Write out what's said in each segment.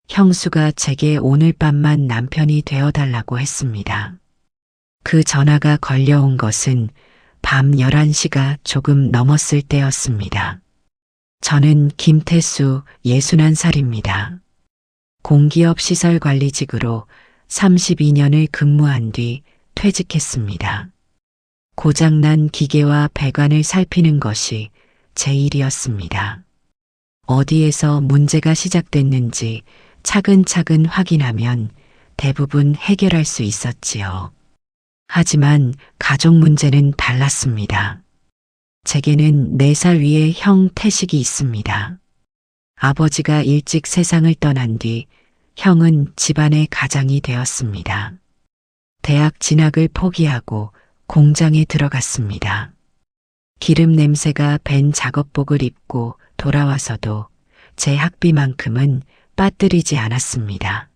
형수가 제게 오늘 밤만 남편이 되어달라고 했습니다. 그 전화가 걸려온 것은 밤 11시가 조금 넘었을 때였습니다. 저는 김태수 61살입니다. 공기업 시설관리직으로 32년을 근무한 뒤 퇴직했습니다. 고장난 기계와 배관을 살피는 것이 제 일이었습니다. 어디에서 문제가 시작됐는지 차근차근 확인하면 대부분 해결할 수 있었지요. 하지만 가족 문제는 달랐습니다. 제게는 4살 위의 형 태식이 있습니다. 아버지가 일찍 세상을 떠난 뒤 형은 집안의 가장이 되었습니다. 대학 진학을 포기하고 공장에 들어갔습니다. 기름 냄새가 밴 작업복을 입고 돌아와서도 제 학비만큼은 빠뜨리지 않았습니다.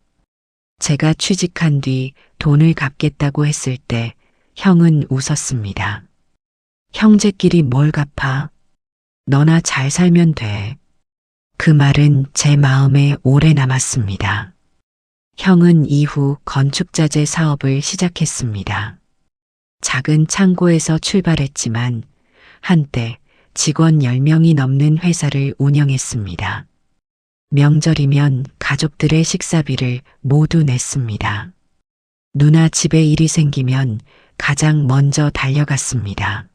제가 취직한 뒤 돈을 갚겠다고 했을 때 형은 웃었습니다. 형제끼리 뭘 갚아? 너나 잘 살면 돼. 그 말은 제 마음에 오래 남았습니다. 형은 이후 건축자재 사업을 시작했습니다. 작은 창고에서 출발했지만 한때 직원 10명이 넘는 회사를 운영했습니다. 명절이면 가족들의 식사비를 모두 냈습니다. 누나 집에 일이 생기면 가장 먼저 달려갔습니다.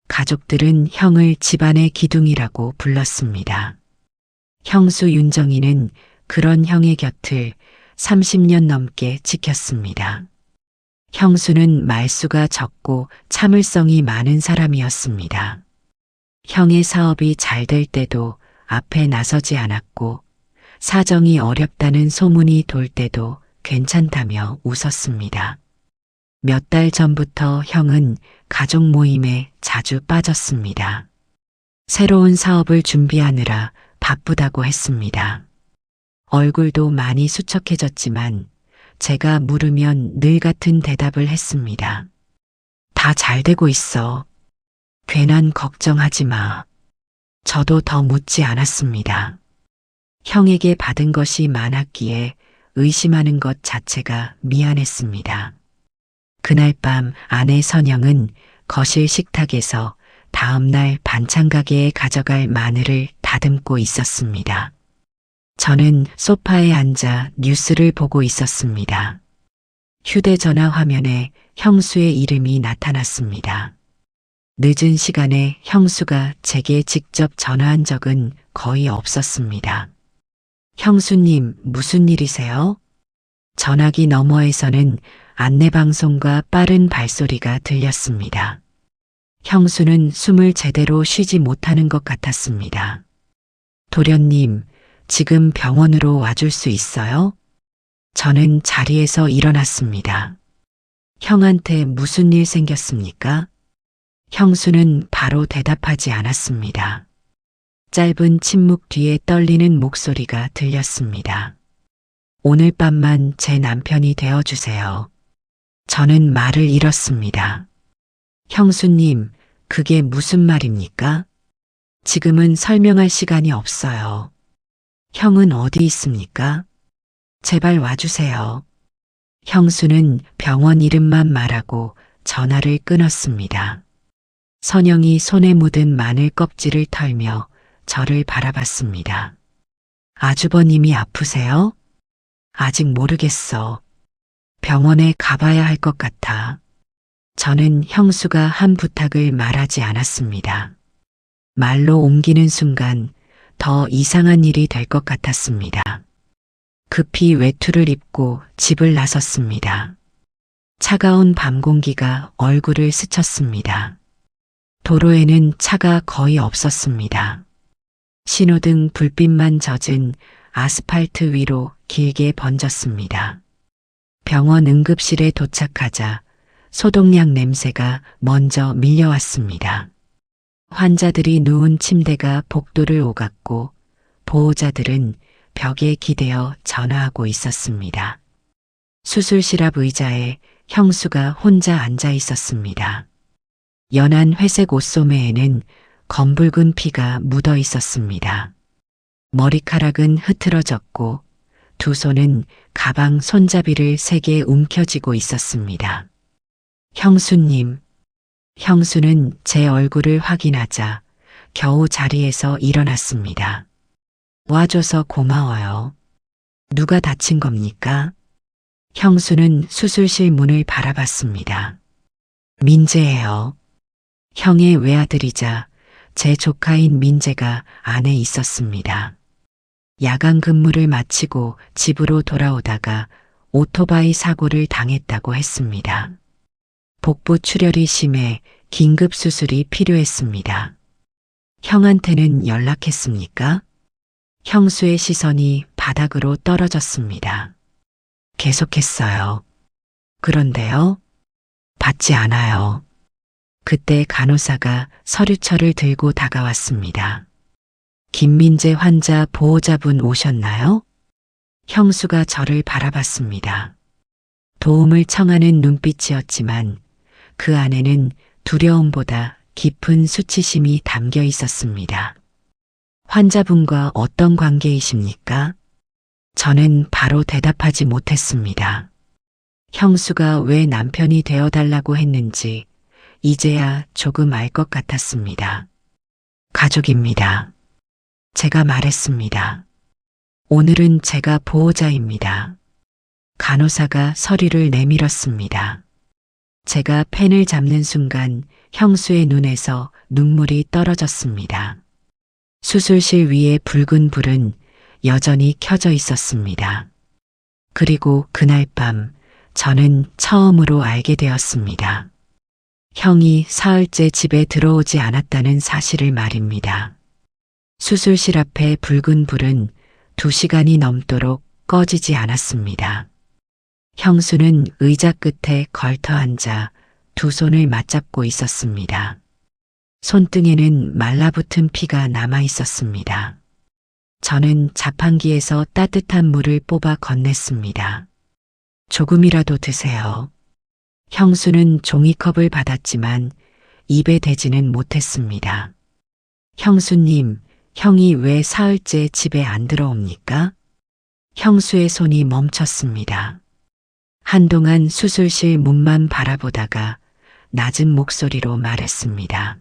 가족들은 형을 집안의 기둥이라고 불렀습니다. 형수 윤정이는 그런 형의 곁을 30년 넘게 지켰습니다. 형수는 말수가 적고 참을성이 많은 사람이었습니다. 형의 사업이 잘 될 때도 앞에 나서지 않았고 사정이 어렵다는 소문이 돌 때도 괜찮다며 웃었습니다. 몇 달 전부터 형은 가족 모임에 자주 빠졌습니다. 새로운 사업을 준비하느라 바쁘다고 했습니다. 얼굴도 많이 수척해졌지만 제가 물으면 늘 같은 대답을 했습니다. 다 잘 되고 있어. 괜한 걱정하지 마. 저도 더 묻지 않았습니다. 형에게 받은 것이 많았기에 의심하는 것 자체가 미안했습니다. 그날 밤 아내 선영은 거실 식탁에서 다음날 반찬 가게에 가져갈 마늘을 다듬고 있었습니다. 저는 소파에 앉아 뉴스를 보고 있었습니다. 휴대전화 화면에 형수의 이름이 나타났습니다. 늦은 시간에 형수가 제게 직접 전화한 적은 거의 없었습니다. 형수님, 무슨 일이세요? 전화기 너머에서는 안내방송과 빠른 발소리가 들렸습니다. 형수는 숨을 제대로 쉬지 못하는 것 같았습니다. 도련님, 지금 병원으로 와줄 수 있어요? 저는 자리에서 일어났습니다. 형한테 무슨 일 생겼습니까? 형수는 바로 대답하지 않았습니다. 짧은 침묵 뒤에 떨리는 목소리가 들렸습니다. 오늘 밤만 제 남편이 되어주세요. 저는 말을 잃었습니다. 형수님, 그게 무슨 말입니까? 지금은 설명할 시간이 없어요. 형은 어디 있습니까? 제발 와주세요. 형수는 병원 이름만 말하고 전화를 끊었습니다. 선영이 손에 묻은 마늘 껍질을 털며 저를 바라봤습니다. 아주버님이 아프세요? 아직 모르겠어. 병원에 가봐야 할 것 같아. 저는 형수가 한 부탁을 말하지 않았습니다. 말로 옮기는 순간 더 이상한 일이 될 것 같았습니다. 급히 외투를 입고 집을 나섰습니다. 차가운 밤 공기가 얼굴을 스쳤습니다. 도로에는 차가 거의 없었습니다. 신호등 불빛만 젖은 아스팔트 위로 길게 번졌습니다. 병원 응급실에 도착하자 소독약 냄새가 먼저 밀려왔습니다. 환자들이 누운 침대가 복도를 오갔고 보호자들은 벽에 기대어 전화하고 있었습니다. 수술실 앞 의자에 형수가 혼자 앉아 있었습니다. 연한 회색 옷소매에는 검붉은 피가 묻어 있었습니다. 머리카락은 흐트러졌고 두 손은 가방 손잡이를 세게 움켜쥐고 있었습니다. 형수님. 형수는 제 얼굴을 확인하자 겨우 자리에서 일어났습니다. 와줘서 고마워요. 누가 다친 겁니까? 형수는 수술실 문을 바라봤습니다. 민재예요. 형의 외아들이자 제 조카인 민재가 안에 있었습니다. 야간 근무를 마치고 집으로 돌아오다가 오토바이 사고를 당했다고 했습니다. 복부 출혈이 심해 긴급 수술이 필요했습니다. 형한테는 연락했습니까? 형수의 시선이 바닥으로 떨어졌습니다. 계속했어요. 그런데요? 받지 않아요. 그때 간호사가 서류철을 들고 다가왔습니다. 김민재 환자 보호자분 오셨나요? 형수가 저를 바라봤습니다. 도움을 청하는 눈빛이었지만 그 안에는 두려움보다 깊은 수치심이 담겨 있었습니다. 환자분과 어떤 관계이십니까? 저는 바로 대답하지 못했습니다. 형수가 왜 남편이 되어달라고 했는지 이제야 조금 알 것 같았습니다. 가족입니다. 제가 말했습니다. 오늘은 제가 보호자입니다. 간호사가 서류를 내밀었습니다. 제가 펜을 잡는 순간 형수의 눈에서 눈물이 떨어졌습니다. 수술실 위에 붉은 불은 여전히 켜져 있었습니다. 그리고 그날 밤 저는 처음으로 알게 되었습니다. 형이 사흘째 집에 들어오지 않았다는 사실을 말입니다. 수술실 앞에 붉은 불은 2시간이 넘도록 꺼지지 않았습니다. 형수는 의자 끝에 걸터 앉아 두 손을 맞잡고 있었습니다. 손등에는 말라붙은 피가 남아 있었습니다. 저는 자판기에서 따뜻한 물을 뽑아 건넸습니다. 조금이라도 드세요. 형수는 종이컵을 받았지만 입에 대지는 못했습니다. 형수님, 형이 왜 사흘째 집에 안 들어옵니까? 형수의 손이 멈췄습니다. 한동안 수술실 문만 바라보다가 낮은 목소리로 말했습니다.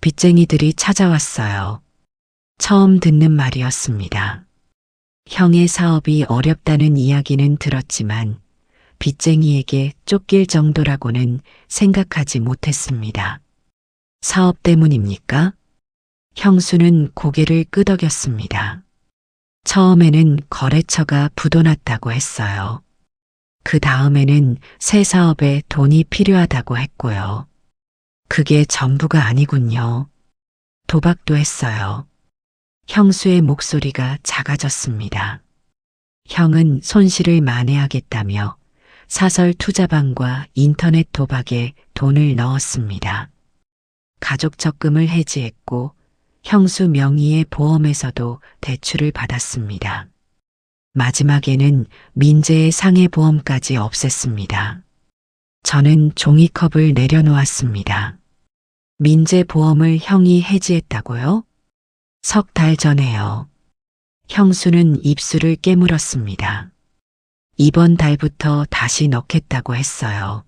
빚쟁이들이 찾아왔어요. 처음 듣는 말이었습니다. 형의 사업이 어렵다는 이야기는 들었지만 빚쟁이에게 쫓길 정도라고는 생각하지 못했습니다. 사업 때문입니까? 형수는 고개를 끄덕였습니다. 처음에는 거래처가 부도났다고 했어요. 그 다음에는 새 사업에 돈이 필요하다고 했고요. 그게 전부가 아니군요. 도박도 했어요. 형수의 목소리가 작아졌습니다. 형은 손실을 만회하겠다며 사설 투자방과 인터넷 도박에 돈을 넣었습니다. 가족 적금을 해지했고 형수 명의의 보험에서도 대출을 받았습니다. 마지막에는 민재의 상해보험까지 없앴습니다. 저는 종이컵을 내려놓았습니다. 민재 보험을 형이 해지했다고요? 석 달 전에요. 형수는 입술을 깨물었습니다. 이번 달부터 다시 넣겠다고 했어요.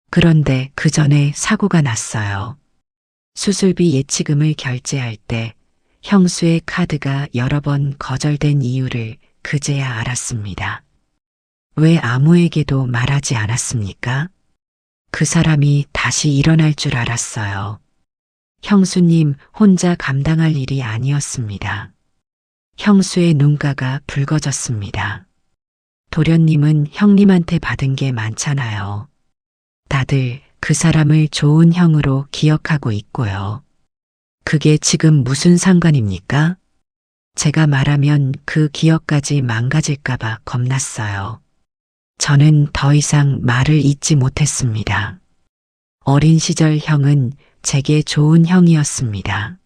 그런데 그 전에 사고가 났어요. 수술비 예치금을 결제할 때 형수의 카드가 여러 번 거절된 이유를 그제야 알았습니다. 왜 아무에게도 말하지 않았습니까? 그 사람이 다시 일어날 줄 알았어요. 형수님 혼자 감당할 일이 아니었습니다. 형수의 눈가가 붉어졌습니다. 도련님은 형님한테 받은 게 많잖아요. 다들 그 사람을 좋은 형으로 기억하고 있고요. 그게 지금 무슨 상관입니까? 제가 말하면 그 기억까지 망가질까봐 겁났어요. 저는 더 이상 말을 잇지 못했습니다. 어린 시절 형은 제게 좋은 형이었습니다.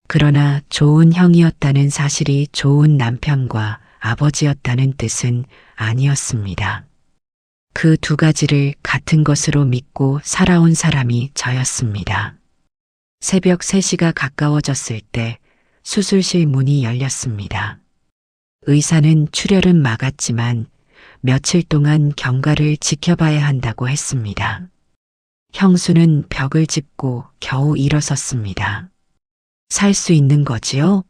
그러나 좋은 형이었다는 사실이 좋은 남편과 아버지였다는 뜻은 아니었습니다. 그 두 가지를 같은 것으로 믿고 살아온 사람이 저였습니다. 새벽 3시가 가까워졌을 때 수술실 문이 열렸습니다. 의사는 출혈은 막았지만 며칠 동안 경과를 지켜봐야 한다고 했습니다. 형수는 벽을 짚고 겨우 일어섰습니다. 살 수 있는 거지요?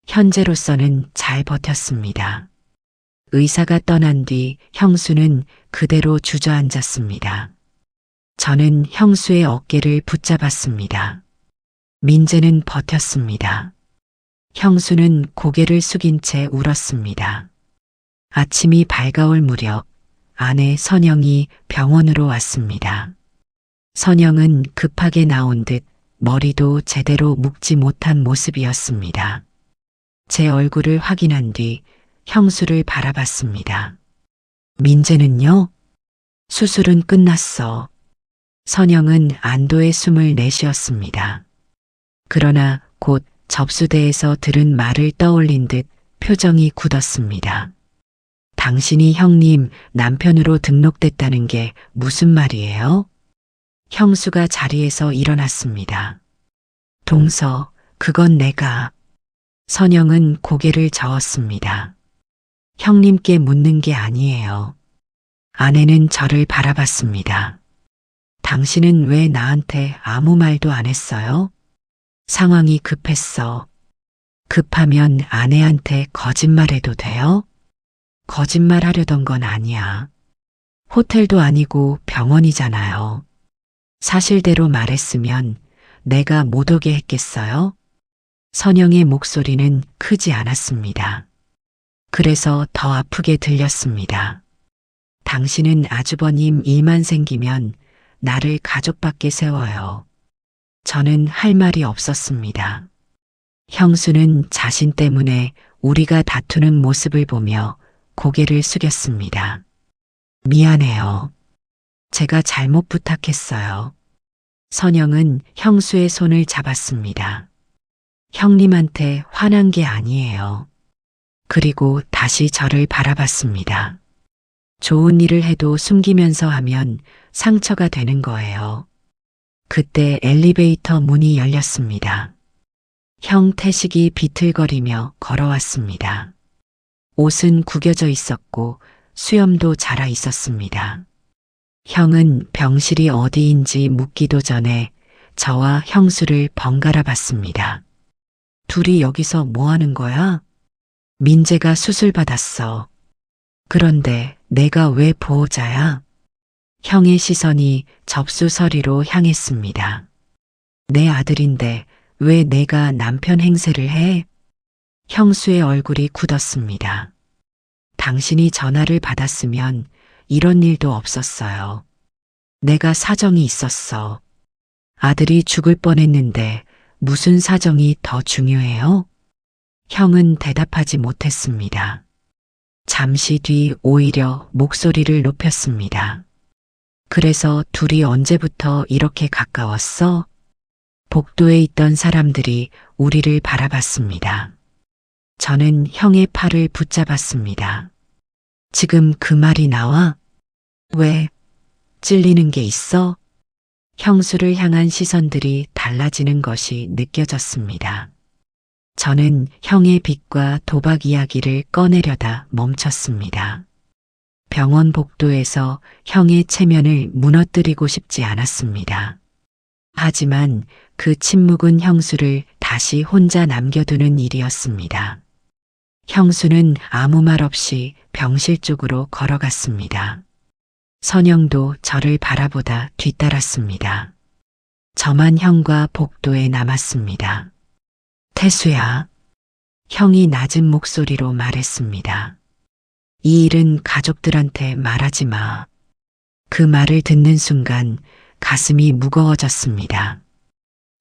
현재로서는 잘 버텼습니다. 의사가 떠난 뒤 형수는 그대로 주저앉았습니다. 저는 형수의 어깨를 붙잡았습니다. 민재는 버텼습니다. 형수는 고개를 숙인 채 울었습니다. 아침이 밝아올 무렵 아내 선영이 병원으로 왔습니다. 선영은 급하게 나온 듯 머리도 제대로 묶지 못한 모습이었습니다. 제 얼굴을 확인한 뒤 형수를 바라봤습니다. 민재는요? 수술은 끝났어. 선영은 안도의 숨을 내쉬었습니다. 그러나 곧 접수대에서 들은 말을 떠올린 듯 표정이 굳었습니다. 당신이 형님 남편으로 등록됐다는 게 무슨 말이에요? 형수가 자리에서 일어났습니다. 동서, 그건 내가. 선영은 고개를 저었습니다. 형님께 묻는 게 아니에요. 아내는 저를 바라봤습니다. 당신은 왜 나한테 아무 말도 안 했어요? 상황이 급했어. 급하면 아내한테 거짓말해도 돼요? 거짓말하려던 건 아니야. 호텔도 아니고 병원이잖아요. 사실대로 말했으면 내가 못 오게 했겠어요? 선영의 목소리는 크지 않았습니다. 그래서 더 아프게 들렸습니다. 당신은 아주버님 일만 생기면 나를 가족 밖에 세워요. 저는 할 말이 없었습니다. 형수는 자신 때문에 우리가 다투는 모습을 보며 고개를 숙였습니다. 미안해요. 제가 잘못 부탁했어요. 선영은 형수의 손을 잡았습니다. 형님한테 화난 게 아니에요. 그리고 다시 저를 바라봤습니다. 좋은 일을 해도 숨기면서 하면 상처가 되는 거예요. 그때 엘리베이터 문이 열렸습니다. 형 태식이 비틀거리며 걸어왔습니다. 옷은 구겨져 있었고 수염도 자라 있었습니다. 형은 병실이 어디인지 묻기도 전에 저와 형수를 번갈아 봤습니다. 둘이 여기서 뭐 하는 거야? 민재가 수술 받았어. 그런데 내가 왜 보호자야? 형의 시선이 접수 서리로 향했습니다. 내 아들인데 왜 내가 남편 행세를 해? 형수의 얼굴이 굳었습니다. 당신이 전화를 받았으면 이런 일도 없었어요. 내가 사정이 있었어. 아들이 죽을 뻔했는데 무슨 사정이 더 중요해요? 형은 대답하지 못했습니다. 잠시 뒤 오히려 목소리를 높였습니다. 그래서 둘이 언제부터 이렇게 가까웠어? 복도에 있던 사람들이 우리를 바라봤습니다. 저는 형의 팔을 붙잡았습니다. 지금 그 말이 나와? 왜? 찔리는 게 있어? 형수를 향한 시선들이 달라지는 것이 느껴졌습니다. 저는 형의 빚과 도박 이야기를 꺼내려다 멈췄습니다. 병원 복도에서 형의 체면을 무너뜨리고 싶지 않았습니다. 하지만 그 침묵은 형수를 다시 혼자 남겨두는 일이었습니다. 형수는 아무 말 없이 병실 쪽으로 걸어갔습니다. 선영도 저를 바라보다 뒤따랐습니다. 저만 형과 복도에 남았습니다. 태수야. 형이 낮은 목소리로 말했습니다. 이 일은 가족들한테 말하지 마. 그 말을 듣는 순간 가슴이 무거워졌습니다.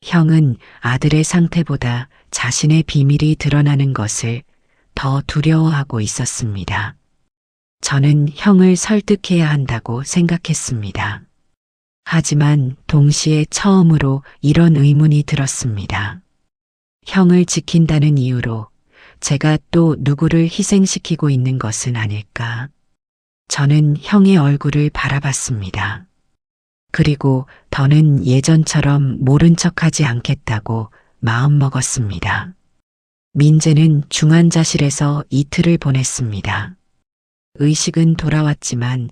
형은 아들의 상태보다 자신의 비밀이 드러나는 것을 더 두려워하고 있었습니다. 저는 형을 설득해야 한다고 생각했습니다. 하지만 동시에 처음으로 이런 의문이 들었습니다. 형을 지킨다는 이유로 제가 또 누구를 희생시키고 있는 것은 아닐까? 저는 형의 얼굴을 바라봤습니다. 그리고 더는 예전처럼 모른 척하지 않겠다고 마음먹었습니다. 민재는 중환자실에서 이틀을 보냈습니다. 의식은 돌아왔지만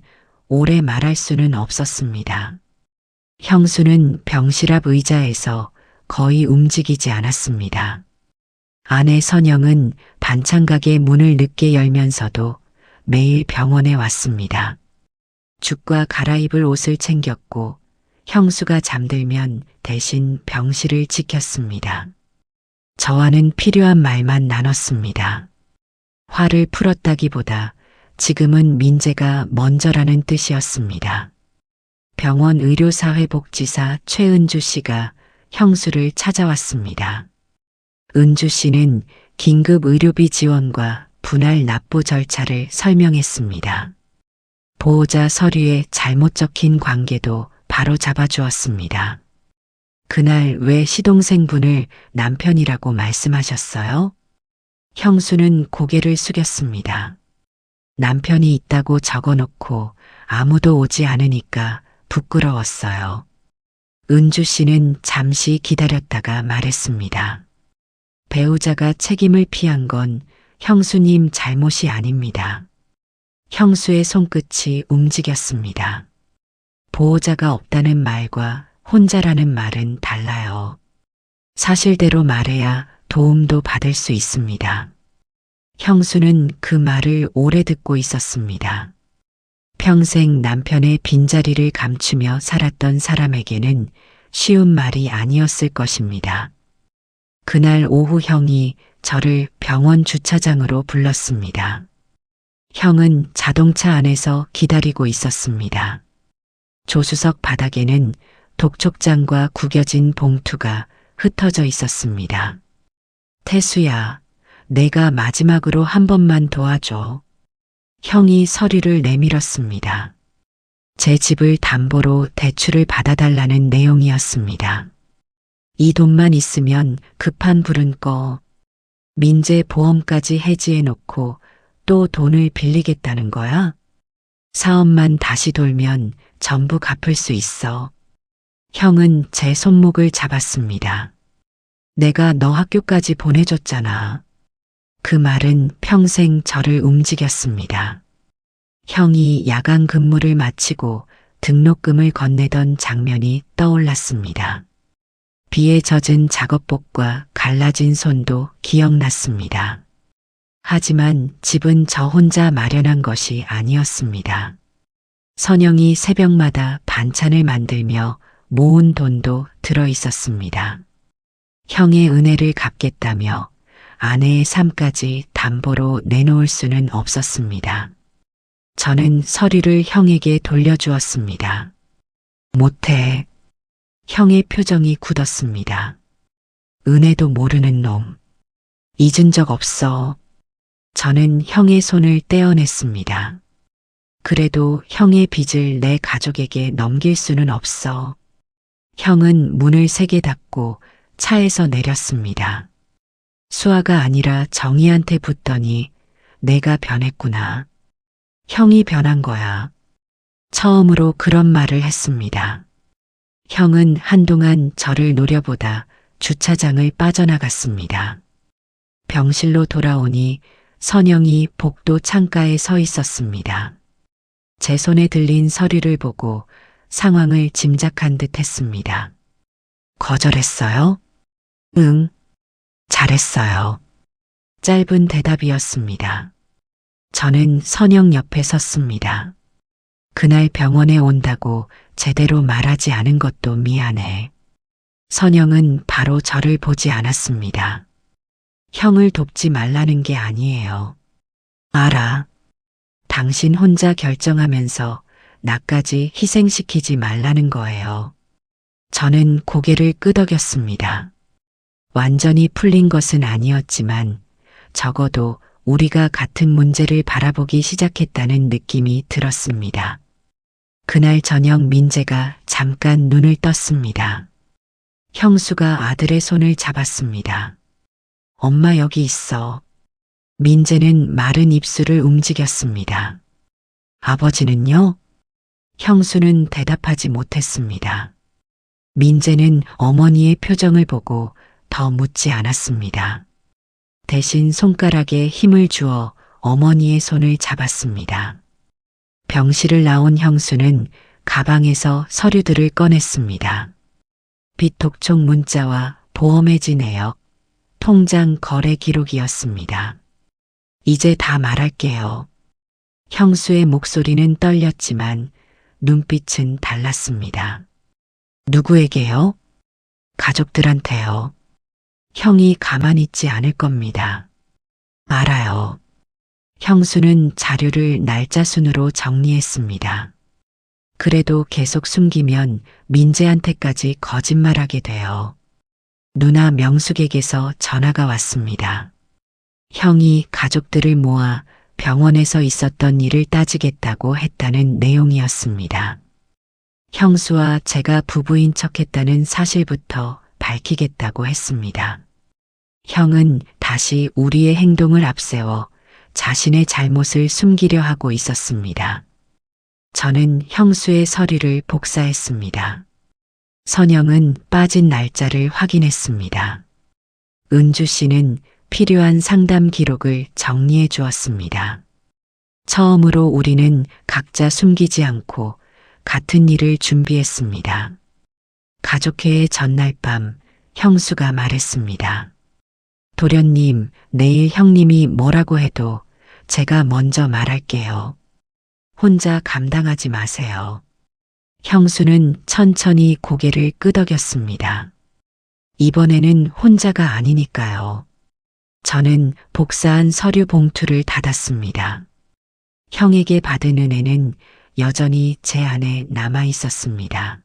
오래 말할 수는 없었습니다. 형수는 병실 앞 의자에서 거의 움직이지 않았습니다. 아내 선영은 반찬가게 문을 늦게 열면서도 매일 병원에 왔습니다. 죽과 갈아입을 옷을 챙겼고 형수가 잠들면 대신 병실을 지켰습니다. 저와는 필요한 말만 나눴습니다. 화를 풀었다기보다 지금은 민재가 먼저라는 뜻이었습니다. 병원 의료사회복지사 최은주 씨가 형수를 찾아왔습니다. 은주 씨는 긴급 의료비 지원과 분할 납부 절차를 설명했습니다. 보호자 서류에 잘못 적힌 관계도 바로 잡아주었습니다. 그날 왜 시동생분을 남편이라고 말씀하셨어요? 형수는 고개를 숙였습니다. 남편이 있다고 적어놓고 아무도 오지 않으니까 부끄러웠어요. 은주 씨는 잠시 기다렸다가 말했습니다. 배우자가 책임을 피한 건 형수님 잘못이 아닙니다. 형수의 손끝이 움직였습니다. 보호자가 없다는 말과 혼자라는 말은 달라요. 사실대로 말해야 도움도 받을 수 있습니다. 형수는 그 말을 오래 듣고 있었습니다. 평생 남편의 빈자리를 감추며 살았던 사람에게는 쉬운 말이 아니었을 것입니다. 그날 오후 형이 저를 병원 주차장으로 불렀습니다. 형은 자동차 안에서 기다리고 있었습니다. 조수석 바닥에는 독촉장과 구겨진 봉투가 흩어져 있었습니다. 태수야, 내가 마지막으로 한 번만 도와줘. 형이 서류를 내밀었습니다. 제 집을 담보로 대출을 받아달라는 내용이었습니다. 이 돈만 있으면 급한 불은 꺼. 민재 보험까지 해지해놓고 또 돈을 빌리겠다는 거야? 사업만 다시 돌면 전부 갚을 수 있어. 형은 제 손목을 잡았습니다. 내가 너 학교까지 보내줬잖아. 그 말은 평생 저를 움직였습니다. 형이 야간 근무를 마치고 등록금을 건네던 장면이 떠올랐습니다. 비에 젖은 작업복과 갈라진 손도 기억났습니다. 하지만 집은 저 혼자 마련한 것이 아니었습니다. 선영이 새벽마다 반찬을 만들며 모은 돈도 들어 있었습니다. 형의 은혜를 갚겠다며 아내의 삶까지 담보로 내놓을 수는 없었습니다. 저는 서류를 형에게 돌려주었습니다. 못해. 형의 표정이 굳었습니다. 은혜도 모르는 놈. 잊은 적 없어. 저는 형의 손을 떼어냈습니다. 그래도 형의 빚을 내 가족에게 넘길 수는 없어. 형은 문을 세게 닫고 차에서 내렸습니다. 수아가 아니라 정희한테 붙더니 내가 변했구나. 형이 변한 거야. 처음으로 그런 말을 했습니다. 형은 한동안 저를 노려보다 주차장을 빠져나갔습니다. 병실로 돌아오니 선영이 복도 창가에 서 있었습니다. 제 손에 들린 서류를 보고 상황을 짐작한 듯 했습니다. 거절했어요? 응, 잘했어요. 짧은 대답이었습니다. 저는 선영 옆에 섰습니다. 그날 병원에 온다고 제대로 말하지 않은 것도 미안해. 선영은 바로 저를 보지 않았습니다. 형을 돕지 말라는 게 아니에요. 알아. 당신 혼자 결정하면서 나까지 희생시키지 말라는 거예요. 저는 고개를 끄덕였습니다. 완전히 풀린 것은 아니었지만 적어도 우리가 같은 문제를 바라보기 시작했다는 느낌이 들었습니다. 그날 저녁 민재가 잠깐 눈을 떴습니다. 형수가 아들의 손을 잡았습니다. 엄마 여기 있어. 민재는 마른 입술을 움직였습니다. 아버지는요? 형수는 대답하지 못했습니다. 민재는 어머니의 표정을 보고 더 묻지 않았습니다. 대신 손가락에 힘을 주어 어머니의 손을 잡았습니다. 병실을 나온 형수는 가방에서 서류들을 꺼냈습니다. 비톡촉 문자와 보험해지 내역, 통장 거래 기록이었습니다. 이제 다 말할게요. 형수의 목소리는 떨렸지만 눈빛은 달랐습니다. 누구에게요? 가족들한테요. 형이 가만히 있지 않을 겁니다. 알아요. 형수는 자료를 날짜 순으로 정리했습니다. 그래도 계속 숨기면 민재한테까지 거짓말하게 돼요. 누나 명숙에게서 전화가 왔습니다. 형이 가족들을 모아 병원에서 있었던 일을 따지겠다고 했다는 내용이었습니다. 형수와 제가 부부인 척했다는 사실부터 밝히겠다고 했습니다. 형은 다시 우리의 행동을 앞세워 자신의 잘못을 숨기려 하고 있었습니다. 저는 형수의 서류를 복사했습니다. 선영은 빠진 날짜를 확인했습니다. 은주 씨는 필요한 상담 기록을 정리해 주었습니다. 처음으로 우리는 각자 숨기지 않고 같은 일을 준비했습니다. 가족회의 전날 밤 형수가 말했습니다. 도련님, 내일 형님이 뭐라고 해도 제가 먼저 말할게요. 혼자 감당하지 마세요. 형수는 천천히 고개를 끄덕였습니다. 이번에는 혼자가 아니니까요. 저는 복사한 서류 봉투를 닫았습니다. 형에게 받은 은혜는 여전히 제 안에 남아 있었습니다.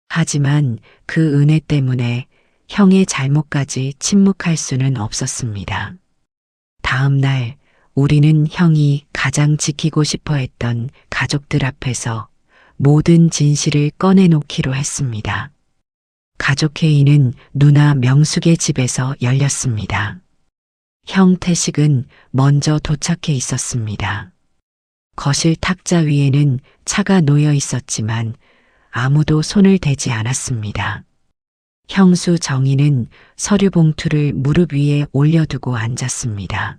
하지만 그 은혜 때문에 형의 잘못까지 침묵할 수는 없었습니다. 다음 날 우리는 형이 가장 지키고 싶어 했던 가족들 앞에서 모든 진실을 꺼내놓기로 했습니다. 가족회의는 누나 명숙의 집에서 열렸습니다. 형 태식은 먼저 도착해 있었습니다. 거실 탁자 위에는 차가 놓여 있었지만 아무도 손을 대지 않았습니다. 형수 정희는 서류 봉투를 무릎 위에 올려두고 앉았습니다.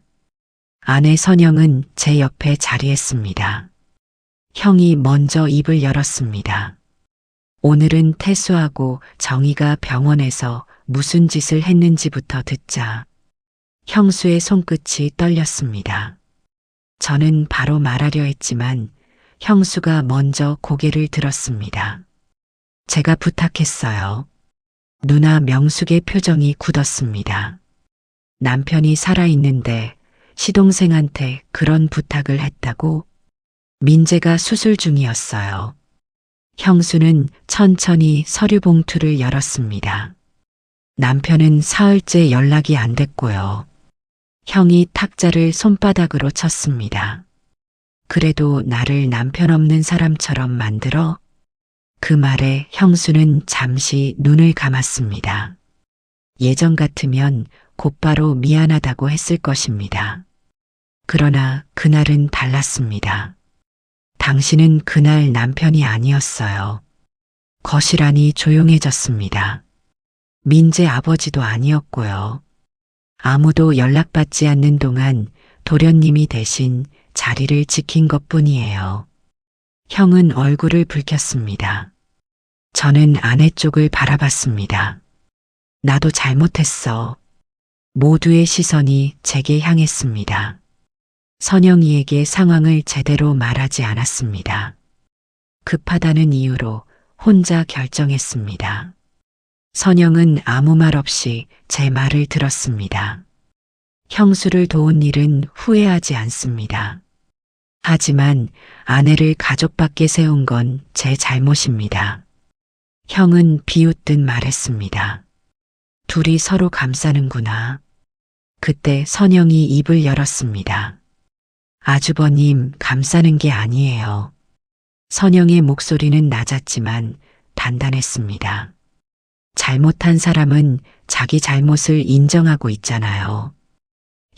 아내 선영은 제 옆에 자리했습니다. 형이 먼저 입을 열었습니다. 오늘은 태수하고 정희가 병원에서 무슨 짓을 했는지부터 듣자. 형수의 손끝이 떨렸습니다. 저는 바로 말하려 했지만 형수가 먼저 고개를 들었습니다. 제가 부탁했어요. 누나 명숙의 표정이 굳었습니다. 남편이 살아있는데 시동생한테 그런 부탁을 했다고? 민재가 수술 중이었어요. 형수는 천천히 서류 봉투를 열었습니다. 남편은 사흘째 연락이 안 됐고요. 형이 탁자를 손바닥으로 쳤습니다. 그래도 나를 남편 없는 사람처럼 만들어? 그 말에 형수는 잠시 눈을 감았습니다. 예전 같으면 곧바로 미안하다고 했을 것입니다. 그러나 그날은 달랐습니다. 당신은 그날 남편이 아니었어요. 거실 안이 조용해졌습니다. 민재 아버지도 아니었고요. 아무도 연락받지 않는 동안 도련님이 대신 자리를 지킨 것뿐이에요. 형은 얼굴을 붉혔습니다. 저는 아내 쪽을 바라봤습니다. 나도 잘못했어. 모두의 시선이 제게 향했습니다. 선영이에게 상황을 제대로 말하지 않았습니다. 급하다는 이유로 혼자 결정했습니다. 선영은 아무 말 없이 제 말을 들었습니다. 형수를 도운 일은 후회하지 않습니다. 하지만 아내를 가족 밖에 세운 건 제 잘못입니다. 형은 비웃듯 말했습니다. 둘이 서로 감싸는구나. 그때 선영이 입을 열었습니다. 아주버님, 감싸는 게 아니에요. 선영의 목소리는 낮았지만 단단했습니다. 잘못한 사람은 자기 잘못을 인정하고 있잖아요.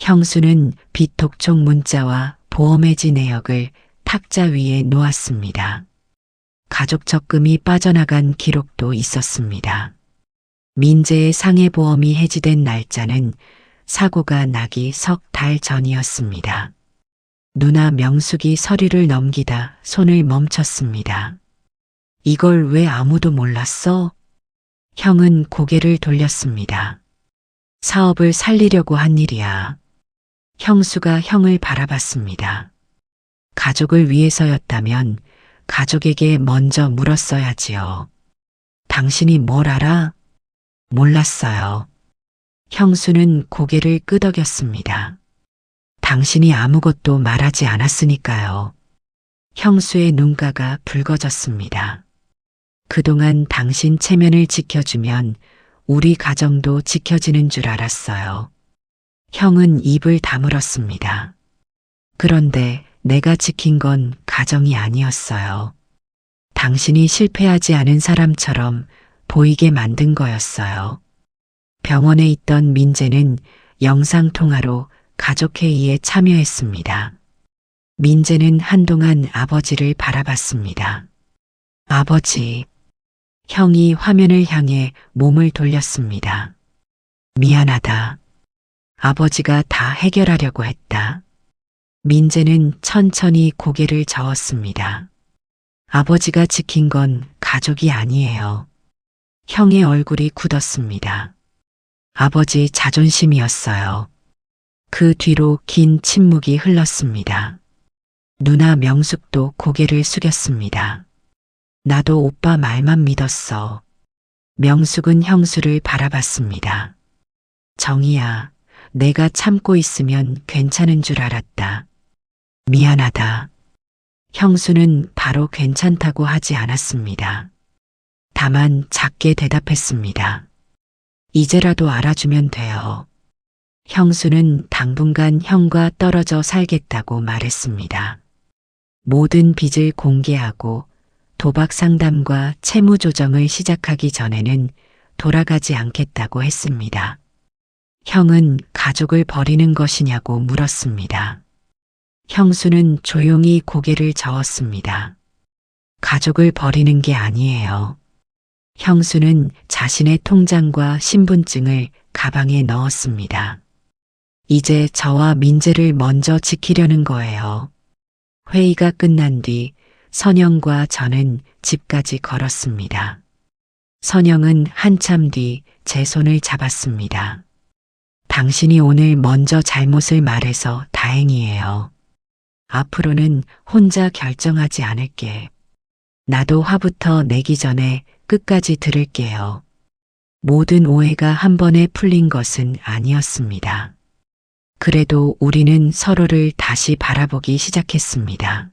형수는 비톡촉 문자와 보험해지 내역을 탁자 위에 놓았습니다. 가족 적금이 빠져나간 기록도 있었습니다. 민재의 상해보험이 해지된 날짜는 사고가 나기 석 달 전이었습니다. 누나 명숙이 서류를 넘기다 손을 멈췄습니다. 이걸 왜 아무도 몰랐어? 형은 고개를 돌렸습니다. 사업을 살리려고 한 일이야. 형수가 형을 바라봤습니다. 가족을 위해서였다면 가족에게 먼저 물었어야지요. 당신이 뭘 알아? 몰랐어요. 형수는 고개를 끄덕였습니다. 당신이 아무것도 말하지 않았으니까요. 형수의 눈가가 붉어졌습니다. 그동안 당신 체면을 지켜주면 우리 가정도 지켜지는 줄 알았어요. 형은 입을 다물었습니다. 그런데 내가 지킨 건 가정이 아니었어요. 당신이 실패하지 않은 사람처럼 보이게 만든 거였어요. 병원에 있던 민재는 영상통화로 가족회의에 참여했습니다. 민재는 한동안 아버지를 바라봤습니다. 아버지, 형이 화면을 향해 몸을 돌렸습니다. 미안하다. 아버지가 다 해결하려고 했다. 민재는 천천히 고개를 저었습니다. 아버지가 지킨 건 가족이 아니에요. 형의 얼굴이 굳었습니다. 아버지 자존심이었어요. 그 뒤로 긴 침묵이 흘렀습니다. 누나 명숙도 고개를 숙였습니다. 나도 오빠 말만 믿었어. 명숙은 형수를 바라봤습니다. 정희야, 내가 참고 있으면 괜찮은 줄 알았다. 미안하다. 형수는 바로 괜찮다고 하지 않았습니다. 다만 작게 대답했습니다. 이제라도 알아주면 돼요. 형수는 당분간 형과 떨어져 살겠다고 말했습니다. 모든 빚을 공개하고 도박 상담과 채무 조정을 시작하기 전에는 돌아가지 않겠다고 했습니다. 형은 가족을 버리는 것이냐고 물었습니다. 형수는 조용히 고개를 저었습니다. 가족을 버리는 게 아니에요. 형수는 자신의 통장과 신분증을 가방에 넣었습니다. 이제 저와 민재를 먼저 지키려는 거예요. 회의가 끝난 뒤 선영과 저는 집까지 걸었습니다. 선영은 한참 뒤 제 손을 잡았습니다. 당신이 오늘 먼저 잘못을 말해서 다행이에요. 앞으로는 혼자 결정하지 않을게. 나도 화부터 내기 전에 끝까지 들을게요. 모든 오해가 한 번에 풀린 것은 아니었습니다. 그래도 우리는 서로를 다시 바라보기 시작했습니다.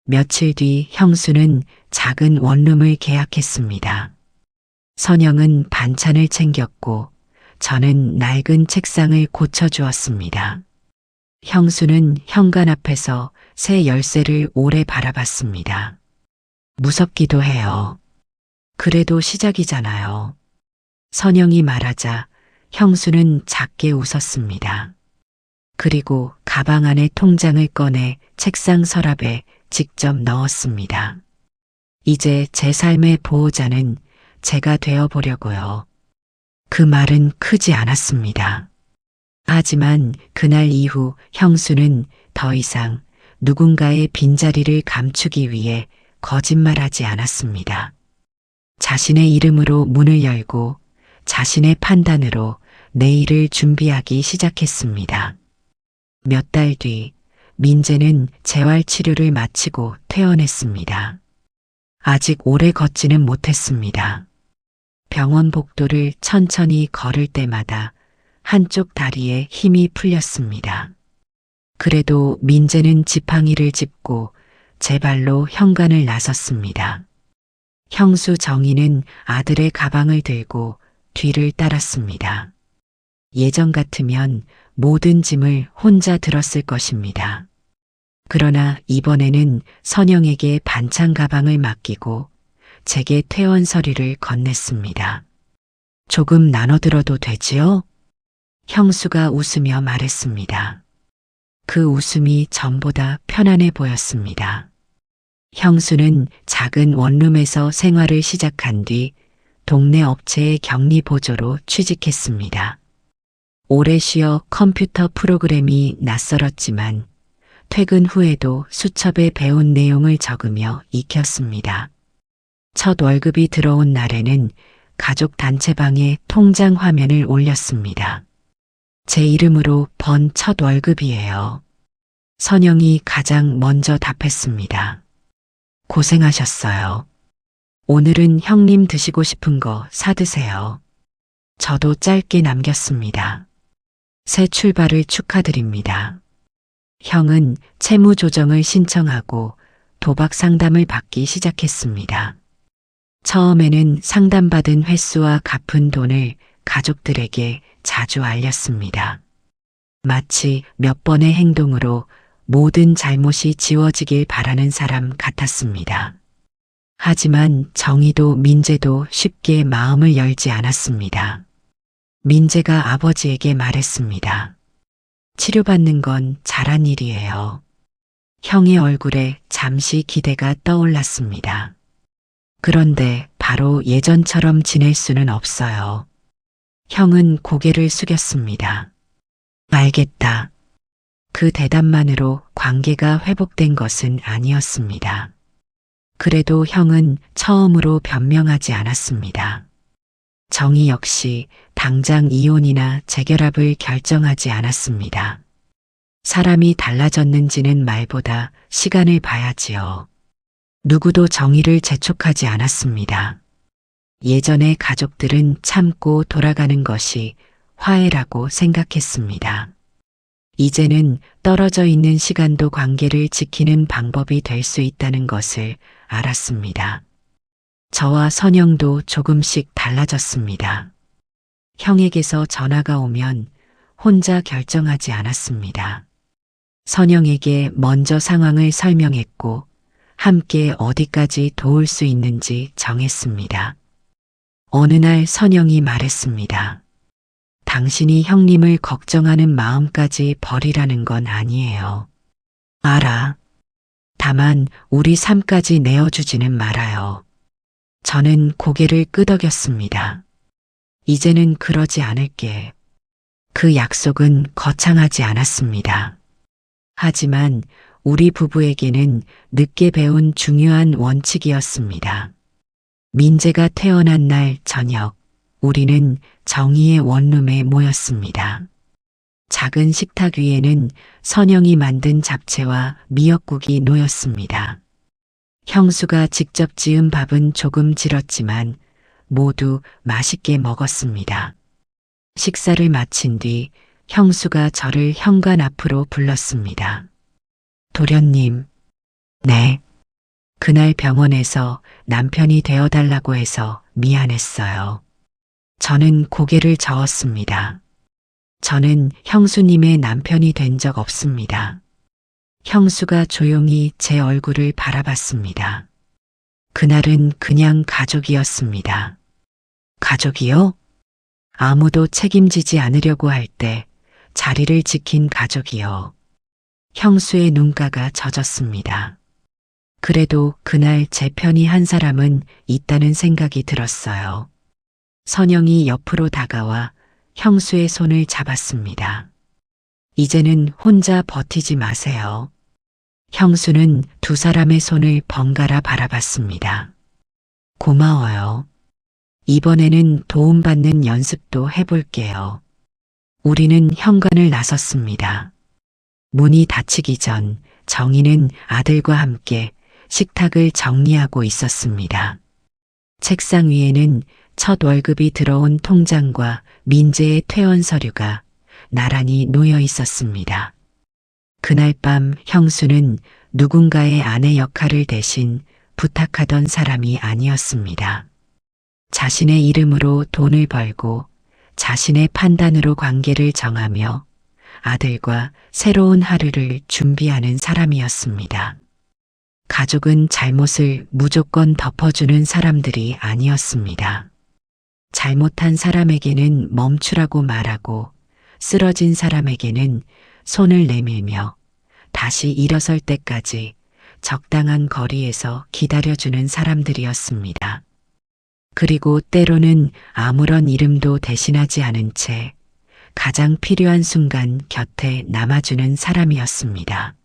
며칠 뒤 형수는 작은 원룸을 계약했습니다. 선영은 반찬을 챙겼고 저는 낡은 책상을 고쳐주었습니다. 형수는 현관 앞에서 새 열쇠를 오래 바라봤습니다. 무섭기도 해요. 그래도 시작이잖아요. 선영이 말하자 형수는 작게 웃었습니다. 그리고 가방 안에 통장을 꺼내 책상 서랍에 직접 넣었습니다. 이제 제 삶의 보호자는 제가 되어보려고요. 그 말은 크지 않았습니다. 하지만 그날 이후 형수는 더 이상 누군가의 빈자리를 감추기 위해 거짓말하지 않았습니다. 자신의 이름으로 문을 열고 자신의 판단으로 내일을 준비하기 시작했습니다. 몇 달 뒤 민재는 재활치료를 마치고 퇴원했습니다. 아직 오래 걷지는 못했습니다. 병원 복도를 천천히 걸을 때마다 한쪽 다리에 힘이 풀렸습니다. 그래도 민재는 지팡이를 짚고 제 발로 현관을 나섰습니다. 형수 정희는 아들의 가방을 들고 뒤를 따랐습니다. 예전 같으면 모든 짐을 혼자 들었을 것입니다. 그러나 이번에는 선영에게 반찬 가방을 맡기고 제게 퇴원 서류를 건넸습니다. 조금 나눠 들어도 되지요? 형수가 웃으며 말했습니다. 그 웃음이 전보다 편안해 보였습니다. 형수는 작은 원룸에서 생활을 시작한 뒤 동네 업체의 격리 보조로 취직했습니다. 오래 쉬어 컴퓨터 프로그램이 낯설었지만 퇴근 후에도 수첩에 배운 내용을 적으며 익혔습니다. 첫 월급이 들어온 날에는 가족 단체방에 통장 화면을 올렸습니다. 제 이름으로 번 첫 월급이에요. 선영이 가장 먼저 답했습니다. 고생하셨어요. 오늘은 형님 드시고 싶은 거 사드세요. 저도 짧게 남겼습니다. 새 출발을 축하드립니다. 형은 채무 조정을 신청하고 도박 상담을 받기 시작했습니다. 처음에는 상담받은 횟수와 갚은 돈을 가족들에게 자주 알렸습니다. 마치 몇 번의 행동으로 모든 잘못이 지워지길 바라는 사람 같았습니다. 하지만 정희도 민재도 쉽게 마음을 열지 않았습니다. 민재가 아버지에게 말했습니다. 치료받는 건 잘한 일이에요. 형의 얼굴에 잠시 기대가 떠올랐습니다. 그런데 바로 예전처럼 지낼 수는 없어요. 형은 고개를 숙였습니다. 알겠다. 그 대답만으로 관계가 회복된 것은 아니었습니다. 그래도 형은 처음으로 변명하지 않았습니다. 정희 역시 당장 이혼이나 재결합을 결정하지 않았습니다. 사람이 달라졌는지는 말보다 시간을 봐야지요. 누구도 정의를 재촉하지 않았습니다. 예전의 가족들은 참고 돌아가는 것이 화해라고 생각했습니다. 이제는 떨어져 있는 시간도 관계를 지키는 방법이 될 수 있다는 것을 알았습니다. 저와 선영도 조금씩 달라졌습니다. 형에게서 전화가 오면 혼자 결정하지 않았습니다. 선영에게 먼저 상황을 설명했고 함께 어디까지 도울 수 있는지 정했습니다. 어느 날 선영이 말했습니다. 당신이 형님을 걱정하는 마음까지 버리라는 건 아니에요. 알아. 다만 우리 삶까지 내어주지는 말아요. 저는 고개를 끄덕였습니다. 이제는 그러지 않을게. 그 약속은 거창하지 않았습니다. 하지만 우리 부부에게는 늦게 배운 중요한 원칙이었습니다. 민재가 태어난 날 저녁, 우리는 정희의 원룸에 모였습니다. 작은 식탁 위에는 선영이 만든 잡채와 미역국이 놓였습니다. 형수가 직접 지은 밥은 조금 질었지만 모두 맛있게 먹었습니다. 식사를 마친 뒤 형수가 저를 현관 앞으로 불렀습니다. 도련님. 네. 그날 병원에서 남편이 되어달라고 해서 미안했어요. 저는 고개를 저었습니다. 저는 형수님의 남편이 된 적 없습니다. 형수가 조용히 제 얼굴을 바라봤습니다. 그날은 그냥 가족이었습니다. 가족이요? 아무도 책임지지 않으려고 할 때 자리를 지킨 가족이요. 형수의 눈가가 젖었습니다. 그래도 그날 제 편이 한 사람은 있다는 생각이 들었어요. 선영이 옆으로 다가와 형수의 손을 잡았습니다. 이제는 혼자 버티지 마세요. 형수는 두 사람의 손을 번갈아 바라봤습니다. 고마워요. 이번에는 도움받는 연습도 해볼게요. 우리는 현관을 나섰습니다. 문이 닫히기 전 정희는 아들과 함께 식탁을 정리하고 있었습니다. 책상 위에는 첫 월급이 들어온 통장과 민재의 퇴원 서류가 나란히 놓여 있었습니다. 그날 밤 형수는 누군가의 아내 역할을 대신 부탁하던 사람이 아니었습니다. 자신의 이름으로 돈을 벌고 자신의 판단으로 관계를 정하며 아들과 새로운 하루를 준비하는 사람이었습니다. 가족은 잘못을 무조건 덮어주는 사람들이 아니었습니다. 잘못한 사람에게는 멈추라고 말하고 쓰러진 사람에게는 손을 내밀며 다시 일어설 때까지 적당한 거리에서 기다려주는 사람들이었습니다. 그리고 때로는 아무런 이름도 대신하지 않은 채 가장 필요한 순간 곁에 남아주는 사람이었습니다.